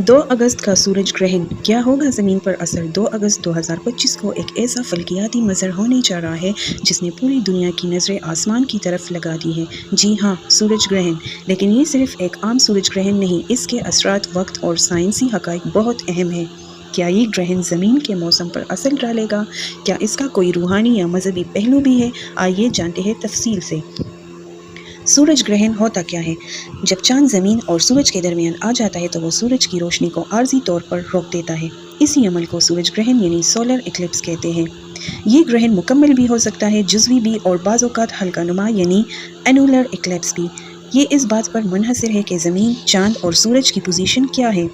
2 अगस्त का सूरज ग्रहण क्या होगा ज़मीन पर असर। 2 अगस्त 2025 को एक ऐसा फल्कियाती मंजर होने जा रहा है जिसने पूरी दुनिया की नज़रें आसमान की तरफ लगा दी हैं। जी हाँ, सूरज ग्रहण। लेकिन ये सिर्फ एक आम सूरज ग्रहण नहीं, इसके असरात, वक्त और साइंसी हक़ाइक़ बहुत अहम है। क्या ये ग्रहण ज़मीन के मौसम पर असर डालेगा? क्या इसका कोई रूहानी या मजहबी पहलू भी है? आइए जानते हैं तफसील से। सूरज ग्रहण होता क्या है? जब चांद ज़मीन और सूरज के दरमियान आ जाता है तो वो सूरज की रोशनी को आर्जी तौर पर रोक देता है। इसी अमल को सूरज ग्रहण यानी सोलर इक्लिप्स कहते हैं। ये ग्रहण मुकम्मल भी हो सकता है, जुज़वी भी, और बाज़ औक़ात हल्का नुमा यानी एनुलर इक्लिप्स भी। ये इस बात पर मुनहसर है कि ज़मीन, चांद और सूरज की पोजीशन क्या है।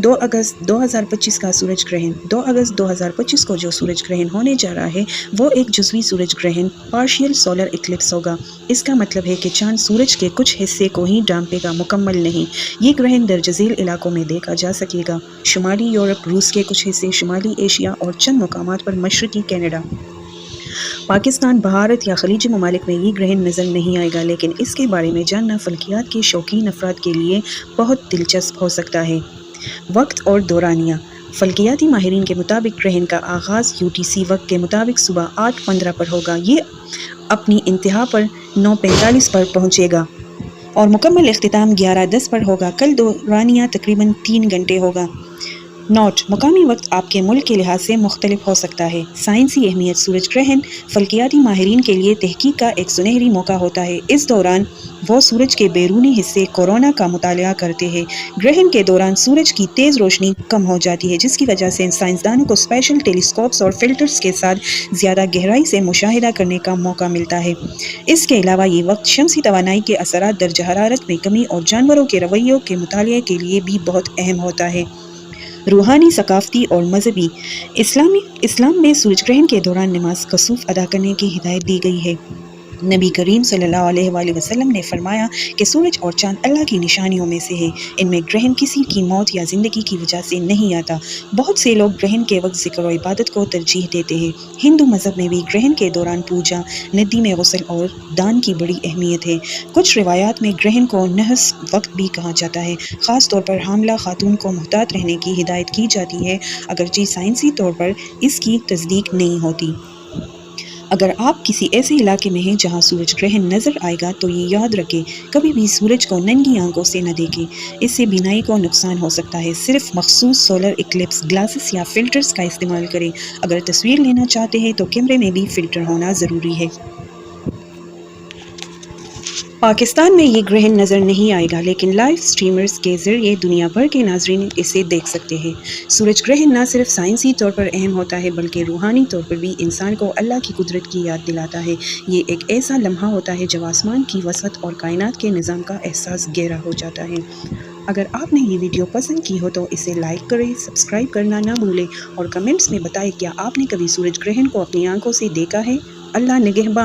2 अगस्त 2025 का सूरज ग्रहण। 2 अगस्त 2025 को जो सूरज ग्रहण होने जा रहा है वो एक जुज़वी सूरज ग्रहण, पार्शियल सोलर इक्लिप्स होगा। इसका मतलब है कि चांद सूरज के कुछ हिस्से को ही ढांपेगा, मुकम्मल नहीं। ये ग्रहण दरजज़ील इलाकों में देखा जा सकेगा। शुमाली यूरोप, रूस के कुछ हिस्से, शुमाली एशिया और चंद मकामात पर मशरक़ी कनाडा, पाकिस्तान, भारत या खलीजी ममालिक में ये ग्रहण नज़र नहीं आएगा। लेकिन इसके बारे में जानना फ़ल्कियात के शौकीन अफराद के लिए बहुत दिलचस्प हो सकता है। वक्त और दौरानिया। फ़ल्कियाती माहिरीन के मुताबिक ग्रहण का आगाज़ UTC वक्त के मुताबिक सुबह 8:15 पर होगा। ये अपनी इंतहा पर 9:45 पर पहुँचेगा और मुकम्मल इख्तिताम 11:10 पर होगा। कल दौरानिया तकरीबन 3 घंटे होगा। नोट: मुकामी वक्त आपके मुल्क के लिहाज से मुख्तलिफ हो सकता है। साइंसी अहमियत। सूरज ग्रहण फ़ल्कियाती माहिरीन के लिए तहकीक का एक सुनहरी मौका होता है। इस दौरान वो सूरज के बैरूनी हिस्से कोरोना का मुताला करते हैं। ग्रहण के दौरान सूरज की तेज़ रोशनी कम हो जाती है, जिसकी वजह से साइंसदानों को स्पेशल टेलीस्कोप्स और फिल्टर्स के साथ ज़्यादा गहराई से मुशाहिदा करने का मौका मिलता है। इसके अलावा ये वक्त शमसी तवानाई के असरात, दर्जा हरारत में कमी और जानवरों के रवैयों के मुताले के लिए भी बहुत अहम होता है। रूहानी, सकाफ़ती और मजहबी। इस्लाम में सूरज ग्रहण के दौरान नमाज कसूफ अदा करने की हिदायत दी गई है। नबी करीम सल्लल्लाहु अलैहि वसल्लम ने फरमाया कि सूरज और चांद अल्लाह की निशानियों में से है। इनमें ग्रहण किसी की मौत या ज़िंदगी की वजह से नहीं आता। बहुत से लोग ग्रहण के वक्त ज़िक्र और इबादत को तरजीह देते हैं। हिंदू मज़हब में भी ग्रहण के दौरान पूजा, नदी में गुस्ल और दान की बड़ी अहमियत है। कुछ रिवायात में ग्रहण को नहस वक्त भी कहा जाता है। ख़ास तौर पर हामला खातून को मुहतात रहने की हिदायत की जाती है, अगरचे साइंसी तौर पर इसकी तस्दीक नहीं होती। अगर आप किसी ऐसे इलाके में हैं जहां सूरज ग्रहण नज़र आएगा तो ये याद रखें, कभी भी सूरज को नंगी आंखों से न देखें। इससे बीनाई को नुकसान हो सकता है। सिर्फ मखसूस सोलर इक्लिप्स ग्लासेस या फिल्टर्स का इस्तेमाल करें। अगर तस्वीर लेना चाहते हैं तो कैमरे में भी फ़िल्टर होना ज़रूरी है। पाकिस्तान में ये ग्रहण नज़र नहीं आएगा, लेकिन लाइव स्ट्रीमर्स के ज़रिए दुनिया भर के नाज़रीन इसे देख सकते हैं। सूरज ग्रहण न सिर्फ साइंसी तौर पर अहम होता है बल्कि रूहानी तौर पर भी इंसान को अल्लाह की कुदरत की याद दिलाता है। ये एक ऐसा लम्हा होता है जब आसमान की वसअत और कायनात के निज़ाम का एहसास गहरा हो जाता है। अगर आपने ये वीडियो पसंद की हो तो इसे लाइक करें, सब्सक्राइब करना ना भूलें और कमेंट्स में बताएं क्या आपने कभी सूरज ग्रहण को अपनी आंखों से देखा है। अल्लाह निगहबान।